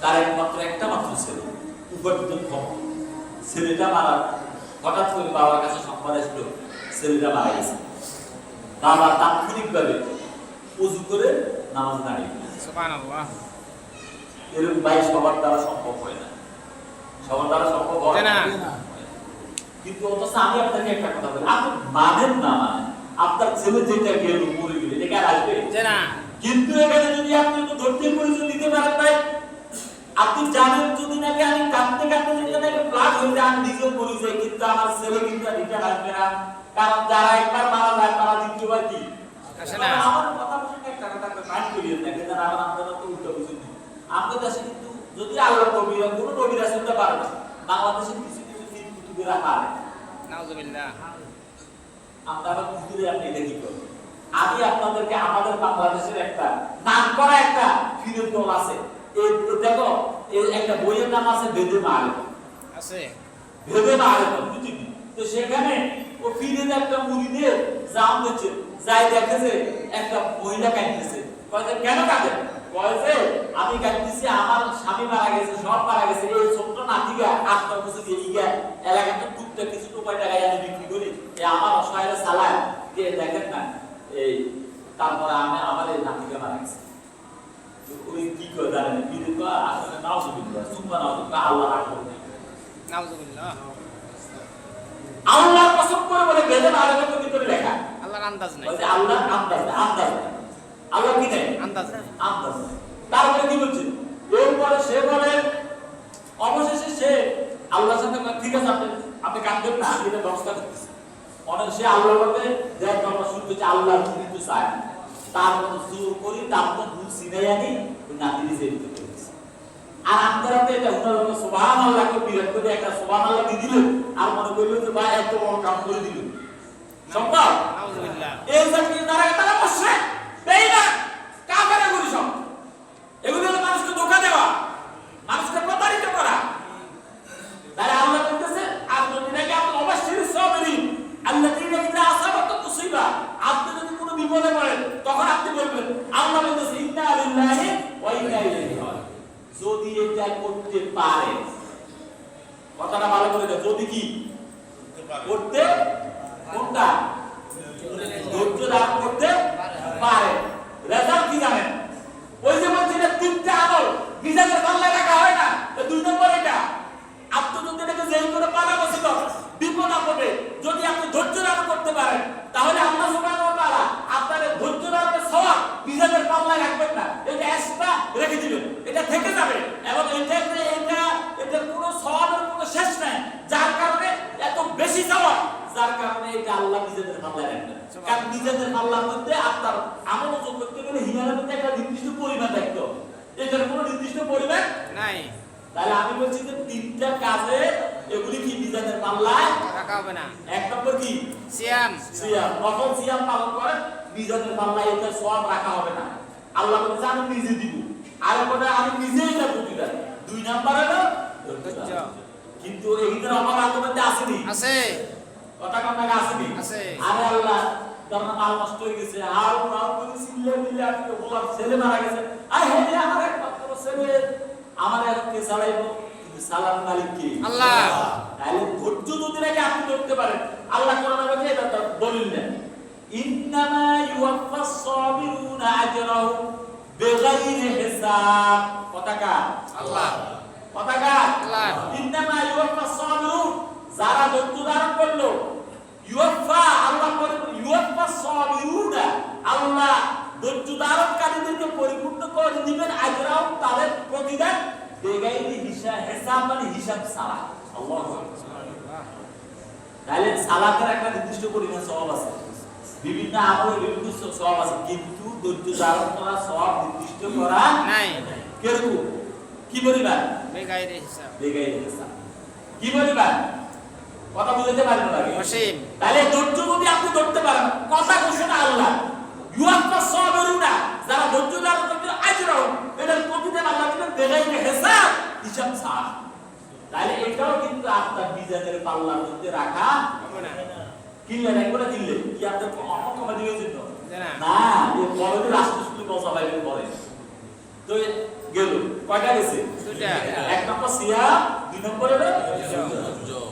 তার একমাত্র একটা মাত্র ছেলে, উপার্জন কম। ছেলেটা মারা হঠাৎ করে বাবার কাছে সংবাদ আসলো ছেলেটা মারা গেছে। বাবা তাৎক্ষণিকভাবে উযু করে নামাজ দাঁড়িয়ে সুবহানাল্লাহ। এরকম ভাই সবার দ্বারা সম্ভব হয় না, সবার দ্বারা সম্ভব হয় না। কিন্তু অথচ আমি আপনাকে একটা কথা বলি, আপনি মানেন না মানে আপনার ছেলে যেটা গেল মরে গেলে এটা আর আসবে না। কিন্তু এখানে যদি আপনি একটু ধৈর্যের পরিচয় দিতে পারেন ভাই, আপনি জানেন দুদিন আগে আমি কাঁদতে কাঁদতে যেখানে একটা ব্লাড হয়ে যায় আমি নিজেও মরে যাই, কিন্তু আমার ছেলে কিন্তু রিটার্ন আসবে না। কারণ যারা একবার মারা যায় তারা দ্বিতীয়বার কি আসে না। আমার কথা বলতে একটা কথা মাইন্ড করিয়ে থাকে, যারা আবার আপনারা তো উল্টো বুঝুন। আমাদের দেশে কিন্তু যদি আল্লাহ নবীরা কোনো নবীরা শুনতে পারে না, বাংলাদেশে কিছু কিছু ফিল কুতুবেরা পারে। নাউজুবিল্লাহ। আমরা আবার কুতুবে আপনি এটা কি করবেন? আমি আপনাদেরকে আমাদের বাংলাদেশের একটা নামকরা একটা ফিরের দল আছে। এই দেখো এই একটা বইয়ের নাম আছে বেদে মারে আছে ভেবে না আরে বুঝিনি। তো সেখানে ও ফিরের একটা মুরিদের জাম দিচ্ছে, যাই দেখেছে একটা মহিলা কাঁদতেছে। কয়েছে কেন কাঁদে? কয়েছে আমি কাঁদতেছি আমার স্বামী মারা গেছে, সব মারা গেছে, এই ছোট্ট নাতিকা 8 বছর দিয়ে ইগা এলাকাতে টুকটাক কিছু টোপাই টাকায় আমি বিক্রি করি, এই আমার অসহায় চালায় যে দেখেন না এই। তারপরে আমি আমার এই নাতিকা মারা গেছে। ওই কি করে জানেন বিদ্যুৎ আসলে নাউজুবিল্লাহ সুবহান আল্লাহ, আল্লাহ রাখবে নাউজুবিল্লাহ। আল্লাহর কসম করে বলে বেদে আরবের ভিতরে লেখা আল্লাহর আন্দাজ নাই। ওই যে আল্লাহর আন্দাজ নাই, আন্দাজ নাই। আল্লাহ কি নাই? আন্দাজ নাই। আন্দাজ নাই। তারপরে কি বলছে? এরপরে সে বলে অবশেষে সে আল্লাহর সাথে ঠিক আছে আপনি কাঁদবেন না, আমি এটা ব্যবস্থা করতেছি। অনেক সে আল্লাহর কাছে দেখ আমরা শুরু করছি আল্লাহ কিন্তু চায় না, তার মতো জোর করি তার মতো ভুল সিনাই আনি ওই নাতিনি যে দিতে পেরেছে। আর আন্তরাতে এটা হুনার সুবহানাল্লাহকে বিরোধ করে একটা সুবহানাল্লাহ দিয়ে দিল আর মনে করলো যে ভাই এত বড় কাম করে দিল। সম্ভব? নাউজুবিল্লাহ। এই জাতীয় তারা মুশরিক, বেঈমান, কাফের এগুলো সব। এগুলো হলো মানুষকে ধোঁকা দেওয়া, মানুষকে প্রতারিত করা। তাই আল্লাহ বলতেছে আর যদি নাকি আপনি অবশ্যই সাবিরিন আল্লাযীনা ইযা আসাবাতহুম মুসিবা, আপনি যদি কোনো বিপদে পড়েন তখন আপনি বলবেন আল্লাহ বলতেছে ইন্না লিল্লাহি ওয়া ইন্না ইলাইহি রাজিউন। যদি এটা করতে পারে, কথাটা ভালো করে দাও, যদি কি করতে কোনটা ধৈর্য ধারণ করতে পারে, রেজাল্ট কি জানেন? ওই যে বলছি যে 3টা আমল মিজানের পাল্লায় রাখা হয় না, তো 2 নম্বর এটা আপনি যদি এটাকে জেল করে পালা বসিত বিপদ আপদে যদি আপনি ধৈর্য ধারণ করতে পারেন তাহলে আল্লাহ সুবহানাহু ওয়া তাআলা আপনার ধৈর্য ধারণের সওয়াব মিজানের পাল্লায় রাখবেন না, এটা এক্সট্রা রেখে দিবেন, এটা থেকে যাবে এবং এটার কোনো সওয়াবের কোনো শেষ নাই, যার কারণে এত বেশি সওয়াব, যার কারণে এটা আল্লাহ মিজানের পাল্লায় রাখবেন। কারণ মিজানের পাল্লার মধ্যে আপনার আমল ওজন করতে গেলে হিসাবের মধ্যে একটা নির্দিষ্ট পরিমাণ থাকতে হবে, এটার কোনো নির্দিষ্ট পরিমাণ নাই। তাহলে আমি বলছি যে 3টা কাজে এগুলি কি মিজানের পাল্লায় রাখা হবে না। 1 নম্বর কি সিয়াম। সিয়াম, নফল সিয়াম পালন করে মিজানের পাল্লায় এটা সওয়াব রাখা হবে না। আল্লাহ বলেছে আমি নিজে দিব, আর বলে আমি নিজেই এটা বুঝিনা। 2 নাম্বার হলো ধৈর্য। কিন্তু এই ভিতরে আমার আত্মমধ্যে আসেনি, আছে কথা কান্নাকে আসেনি, আছে। আরে আল্লাহ তোমার মাল নষ্ট হয়ে গেছে, আর নাও করে সিল্লে মিলে আপনি বলার ছেলে মারা গেছে, আই হে আমার একমাত্র ছেলে, আমার এখন কে চালাইবো? কিন্তু সালাম মালিক কি? আল্লাহ। তাহলে ধৈর্য যদি নাকি আপনি করতে পারেন, আল্লাহ কোরআনে বলে এটা তো দলিল দেন, ইন্নামা ইউওয়াফাস সাবিরুনা আজরাহুম বিগাইরি হিসাব। কথাকা আল্লাহ। কথাকা আল্লাহ। ইন্নামা ইউওয়াফাস সাবিরুন, যারা ধৈর্য ধারণ করলো, ইউওয়াফা আল্লাহ বলে ইউওয়াফাস সাবিরুনা, আল্লাহ ধৈর্য ধারণকারীদেরকে পরিপূর্ণ করে দিবেন আজরাহুম, তাদের প্রতিদান বেগাইরি হিসাব, মানে হিসাব ছাড়া। আল্লাহু আকবার। তাহলে সালাতের একটা নির্দিষ্ট পরিমাণ সওয়াব আছে, বিভিন্ন আমলে বিভিন্ন সওয়াব আছে, কিন্তু ধৈর্য ধারণ করা সওয়াব নির্দিষ্ট করা নাই। কিরকম কি পরিমাণ? বেগাইরে হিসাব। বেগাইরি হিসাব কি পরিমাণ? কথা বুঝতে পারেন না আগে? অসীম। তাহলে ধৈর্য যদি আপনি ধরতে পারেন, কথা ঘোষণা আল্লাহ ইউওয়াফাস সাবিরুনা, যারা ধৈর্য ধারণ করতে আজরাহুম, এটার প্রতিদান আল্লাহ দিবেন বেগাইরি হিসাব, হিসাব ছাড়া। তাহলে এটাও কিন্তু আপনার মিজানের পাল্লার মধ্যে রাখা হবে না। কিনলেন একবারে কিনলেন কি আপনার অমক কমে দিবেন না। না, এই বড় রাষ্ট্র শুধু পৌঁছা পাইবেন পরে তো গেল কয়টা গেছে? দুইটা। এক নম্বর সিয়াম, দুই নম্বর হলো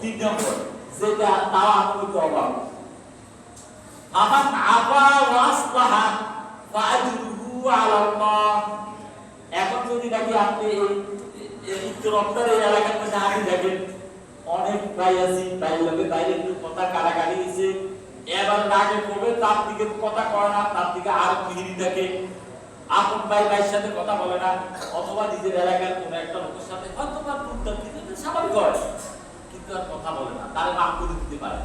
তিন নম্বর যেটা তাও আত্মীয় অভাব। আমান আফা ওয়াসলাহা ফাআজরুহু আলাল্লাহ। এখন যদি নাকি আপনি এই উত্তরোত্তর এই এলাকার মধ্যে আপনি দেখেন অনেক ভাই আছে, ভাই লোকে বাইরে একটু কথা কাটাকাটি দিয়েছে, এবার রাগে কবে তার দিকে কথা কয় না, তার দিকে আর মিহিরি থাকে, আপন ভাই ভাইয়ের সাথে কথা বলে না, অথবা নিজের এলাকার কোনো একটা লোকের সাথে হয়তো বা টুকটাক কিন্তু স্বাভাবিক হয়, কিন্তু আর কথা বলে না, তারে মাফ করে দিতে পারে।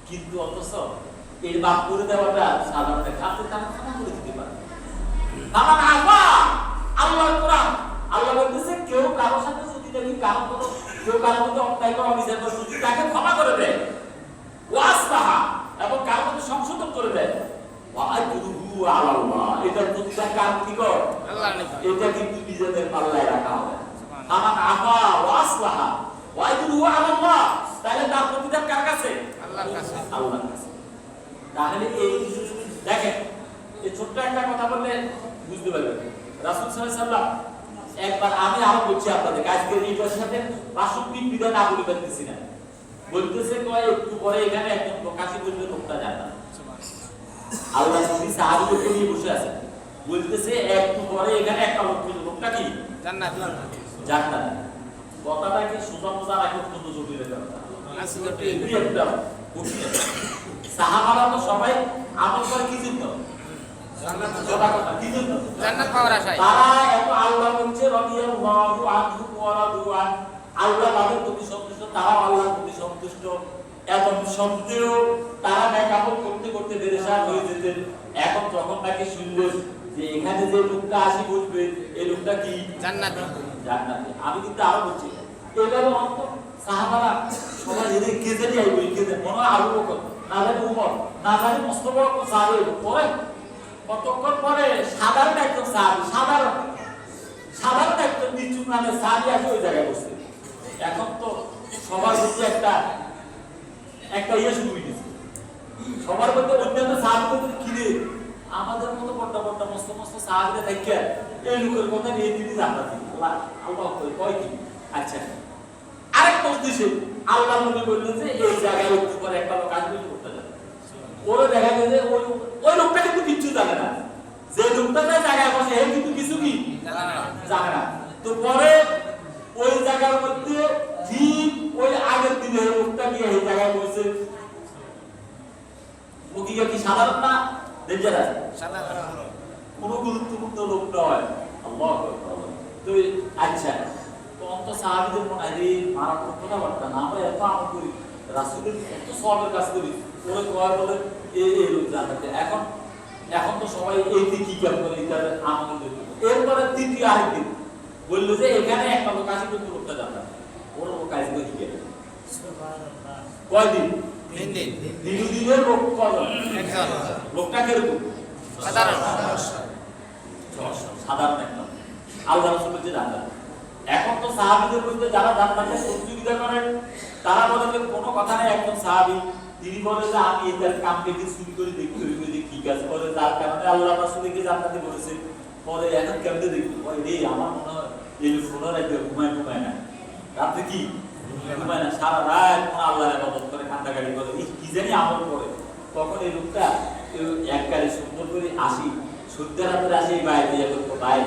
কিন্তু অথচ এই মাফ করে দেওয়াটা সাধারণত খাতে তারা ক্ষমা করে দিতে পারে। আমার আফা আল্লাহর কোরআন, আল্লাহ বলতেছে কেউ কারোর সাথে যদি দেখি কারো কোনো কেউ কারোর মধ্যে অন্যায় করে অবিচার করে যদি তাকে ক্ষমা করে দেয়, ওয়াসলাহা এবং কারোর মধ্যে সংশোধন করে দেয়, ওয়াআজরুহু আলাল্লাহ, এটার প্রতিদান কার নিকট? আল্লাহর নিকট। এটা কিন্তু নিজেদের পাল্লায় রাখা হবে। আমার আফা ওয়াসলাহা ওয়াআজরুহু আলাল্লাহ, তাহলে তার প্রতিদান কার কাছে? আল্লাহর কাছে। আল্লাহর কাছে। তাহলে এই দেখেন এই ছোট্ট একটা কথা বললে বুঝতে পারবেন। রাসূল সাল্লাল্লাহু আলাইহি ওয়াসাল্লাম একবার, আমি আরো বলছি আপনাদের আজকে এইটার সাথে প্রাসঙ্গিক বিধান না বলে পারতেছি না, বলতেছে কয় একটু পরে এখানে একদম প্রকাশী বলতে লোকটা যায় না, আল্লাহ নবী সাহাবীদেরকে নিয়ে বসে আছে, বলতেছে একটু পরে এখানে একটা লোক ছিল, লোকটা কি? জান্নাত। জান্নাত। কথাটা কি সোজা মোজা রাখে অত্যন্ত জটিল একটা কথা। আছে জটিল। এই একটা কঠিন। সাহাবারা তো সবাই আমল করে কি জন্য? জান্নাত পাওয়ার আশায়। তারা এত আল্লাহ বলছে রাদিয়াল্লাহু আনহু ওয়া রাদওয়ান, আল্লাহ তাদের প্রতি সন্তুষ্ট, তারাও আল্লাহর প্রতি সন্তুষ্ট, এবং সত্ত্বেও তারা নেক আমল করতে করতে পেরেশান হয়ে যেতেন। এখন যখন নাকি শুনলেন যে এখানে যে লোকটা আসি বসবে, এই লোকটা কি? জান্নাতি। জান্নাতি। আমি কিন্তু আরো বলছি এবারে অন্ত সাহাবারা সবাই এদের কে জানি আইবো, কে জানি মনে হয় আবু বকর, না জানি উমর, না জানি মুস্তাফা সাহাবী, পরে কতক্ষণ পরে সাধারণ একজন সাহাবী, সাধারণ একজন নিচুক নামে সাহাবী আসে ওই জায়গায় বসে। এখন তো সবার মধ্যে একটা ইয়ে শুরু হয়ে গেছে, সবার মধ্যে অন্যান্য সাহাবীদের কিনে আমাদের মতো বড় বড় মস্ত মস্ত সাহাবীরা থাকে এই লোকের কথা নিয়ে তিনি জান্নাতি। আল্লাহ আল্লাহ কয় কি? আচ্ছা, আরেকটা উদ্দেশ্যে আল্লাহ নবী বললেন যে এই জায়গায় একটু পরে একটা লোক আসবে করতে যাবে, ওরা দেখা যায় যে ওই লোকটা কিন্তু কিচ্ছু জানে না, যে লোকটা যে জায়গায় বসে এ কিন্তু কিছু কি জানে না। তো পরে ওই জায়গার মধ্যে ঠিক ওই আগের দিনে লোকটা গিয়ে এই জায়গায় বসে, মুখিয়া কি সাধারণ না ডেঞ্জারাস? কোন গুরুত্বপূর্ণ লোক নয়। আল্লাহু আকবার। তো আচ্ছা, তো অন্ত সাহাবীদের মনে হয় এই মারাত্মক কথাবার্তা না, আমরা এত আমল করি, রাসূলের এত সওয়াবের কাজ করি, ওরা কয় বলে এই লোক জান্নাতে। এখন তো সবাই এই দিকে কি করে এটার আমল করে। এরপরে তৃতীয় আরেকদিন বললো যে এখানে একটা লোক আসি কিন্তু লোকটা জান্নাতে, ওর লোক আসবে কি করে? সুবহানাল্লাহ। কয়দিন? 3 দিন। দিনের লোক কয়জন? একজন। লোকটা কিরকম? সাধারণ। সাধারণ একটা আল্লাহ রাসূল বলতে জান্নাত। এখন তো সাহাবীদের মধ্যে যারা জান্নাতের প্রতিযোগিতা করেন তারা বলে যে কোনো কথা নাই, একজন সাহাবী তিনি বলে যে আমি এটার কামকে চুরি করে দেখতে হইবে যে কি কাজ করে, যার কারণে আল্লাহ রাসূলকে জান্নাতে বলেছে। পরে এখন কেমনে দেখবো, ওই রে আমার মনে হয় এই ফোনের একদম ঘুমায় না, রাতে কি ঘুমায় না, সারা রাত আল্লাহর ইবাদত করে, কান্দাকাটি করে, কি জানি আমল করে। তখন এই লোকটা এক গাড়ি সুন্দর করে আসি, সূর্যের হাতে আসি বাইরে দিয়ে বলতো ভাই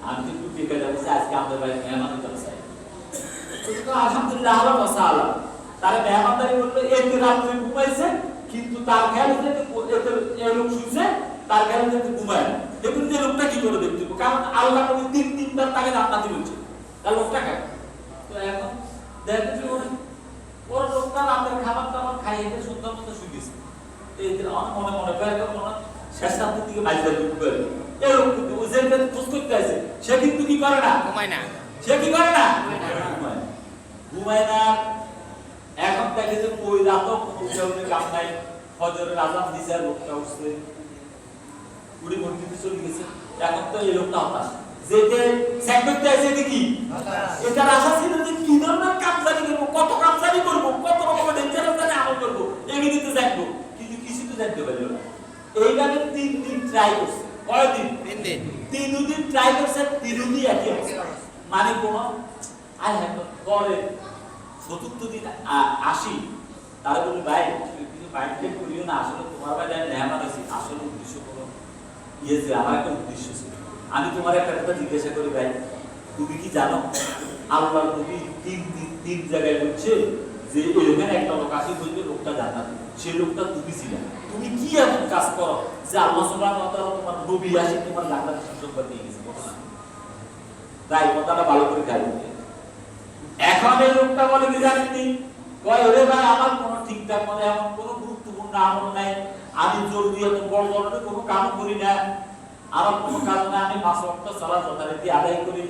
আমি তো একটু টেকে যাচ্ছি, আজকে আমাদের বাড়ি মেহমান হতে চাই। আলহামদুলিল্লাহ আল্লাহ মাশাআল্লাহ, তারা মেহমানদারি করলো, এতে রাত্রে ঘুমাইছে, কিন্তু তার খেয়াল এই লোক শুনছে, তার খেয়াল ঘুমায় না। দেখুন যে লোকটা কি করে দেখতে, কারণ আল্লাহ নবী তিনবার তাকে জান্নাতি বলছে, তার লোকটা খায়। তো এখন দেখেন যে ওর লোকটা রাতের খাবার দাবার খাইয়ে সুন্দর মতো শুয়েছে, মনে মনে করে শেষ রাতের দিকে বাইরে ঢুকবে, এরকম কিন্তু ওই যে খোঁজ করতে আছে সে কিন্তু কি করে না, ঘুমায় না। সে কি করে না, ঘুমায় না। এখন দেখে যে ওই রাতও কোনো কাম নাই, ফজরের আজান দিছে, লোকটা উঠছে, কুড়ি মসজিদে চলে গেছে। এখন তো এই লোকটা হতাশ, যেতে সেক্টরতে আছে কি এটার আশা ছিল যে কি ধরনের কামজারি করবো, কত কামজারি করবো, কত রকমের ডেঞ্জারাস জানে আমল করবো, এগুলিতে দেখবো, কিন্তু কিছু তো দেখতে পারলো না। এইভাবে 3 দিন ট্রাই করছে। কয়দিন? 3 দিন। 3 দিন ট্রাই করছে, 3 দিন একই অবস্থা। মানে কোন আয় হ্যাঁ পরে চতুর্থ দিন আসি তারা বলি ভাই কিছু বাইকটা করিও না, আসলে তোমার ভাই আমি মেহমান আছি, আসলে উদ্দেশ্য কোনো ইয়ে যে আমার একটা উদ্দেশ্য ছিল। আমি তোমার একটা কথা জিজ্ঞাসা করি ভাই, তুমি কি জানো আল্লাহর নবী তিন জায়গায় বলছে যে এখানে একটা লোক আসি বলবে লোকটা জান্নাতি, সেই লোকটা তুমি ছিলে। তুমি কি এমন কাজ করো যে আল্লাহ সুবহানাহু ওয়া তাআলা তোমার নবী আসি তোমার জান্নাতের সুসংবাদ দিয়ে গেছে? ঘটনা তাই কথাটা ভালো করে খেয়াল করতে। এখন এই লোকটা বলে কি জানেননি, কয় ওরে ভাই আমার কোনো ঠিকঠাক মানে এমন কোনো গুরুত্বপূর্ণ আমল নাই, আমি জোর দিয়ে তো বড় ধরনের কোনো কাম করি না, আমার কোনো কাজ না, আমি 5 ওয়াক্ত সালাত যথারীতি আদায় করি,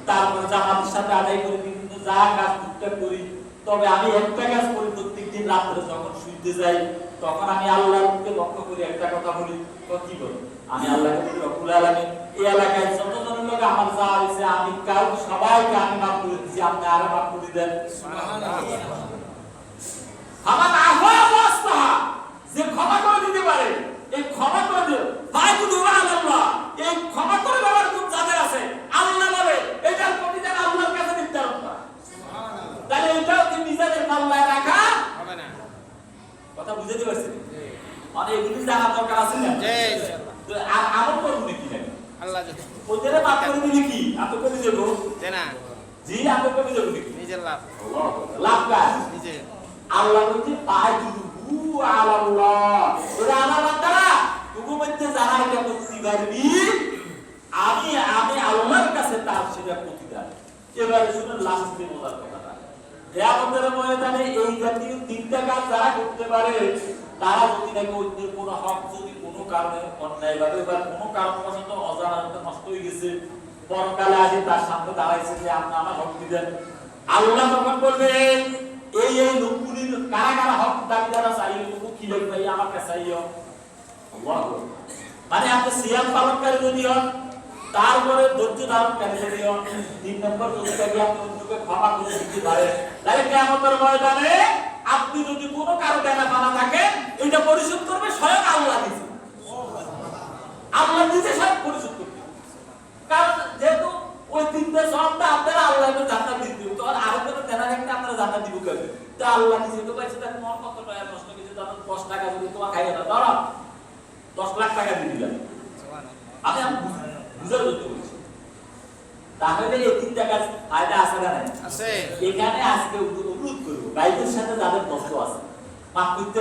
তারপরে জামাতের সাথে আদায় করি, বিভিন্ন যা কাজ টুকটাক করি। তবে আমি একটা কাজ করি, প্রত্যেকদিন রাত্রে যখন শুইতে যাই তখন আমি আল্লাহকে লক্ষ্য করি একটা কথা বলি। তো কি বলি? আমি আল্লাহকে বলি রব্বুল আলামিন এই এলাকায় যতজনের লোক আমার যা হয়েছে আমি কাউকে সবাইকে আমি মাফ করে দিয়েছি, আপনি আরো মাফ করে দেন। আমার আহ্বান অবস্থা যে ক্ষমা করে দিতে পারে, এই ক্ষমা করে দিও ফাইকুদু আল্লাহ, এই ক্ষমা করে দেওয়ার গুণ যাদের আছে আল্লাহ বলে এটার প্রতিদান আল্লাহর কাছে নির্ধারণ করা। তাহলে এটাও কি নিজেদের পাল্লায় রাখা হবে না? কথা বুঝতে পারছেন? মানে এগুলি জানা দরকার আছে না? তো আর আমল করব কি জানি আল্লাহ যদি ওদের মাফ করে দিলে কি আপনি কবি দেব দেনা জি আপনি কবি দেব কি নিজের লাভ, লাভ কাজ নিজে আল্লাহ বলছে ফাইকুদু আল্লাহ, ওরা আমার বান্দারা তুমি মধ্যে যারা এটা করতে পারবি আমি আল্লাহর কাছে তার সেটা প্রতিদান। এবারে শুনুন লাস্ট দিন মজার কথাটা, কিয়ামতের ময়দানে এই জাতীয় তিনটা কাজ যারা করতে পারে তারা যদি নাকি অন্যের কোনো হক যদি কোনো কারণে অন্যায়ভাবে বা কোনো কারণবশত অজানাতে নষ্ট হয়ে গেছে, পরকালে আসে তার সামনে দাঁড়াইছে যে আপনি আমার হক দিবেন, আল্লাহ তখন বলবেন এই লোকগুলির কারা কারা হক দাবিদার চাই লোক কি লোক ভাই আমার কাছে চাইও। মানে আপনি সিয়াম পালনকারী যদি হন, তারপরে ধৈর্য ধারণকারী যদি হন, 3 নম্বর যদি আপনি অন্যকে ক্ষমা করে দিতে পারেন, তাহলে কিয়ামতের ময়দানে আপনি যদি কোনো কারো দেনা পানা থাকে এটা পরিশোধ করবে স্বয়ং আল্লাহ নিজে। আল্লাহ নিজে সব পরিশোধ করবে, কারণ যেহেতু ওই তিনটা সবটা আপনারা আল্লাহকে জান্নাত দিতে, তো আর আরেকটা দেনা রাখতে আপনারা জান্নাত দিব কেন? তো আল্লাহ নিজে তো পাইছে, তার তোমার কত টাকা নষ্ট হয়েছে, তখন 10 টাকা যদি তোমার খাইয়ে না ধরো 10 লাখ টাকা দিয়ে দিলাম, আমি বুঝার করতে বলছি। তাহলে এই তিনটা কাজ ফায়দা আছে না নাই? আছে। এখানে আজকে অনুরোধ করবো ভাইদের সাথে যাদের কষ্ট আছে মাফ করতে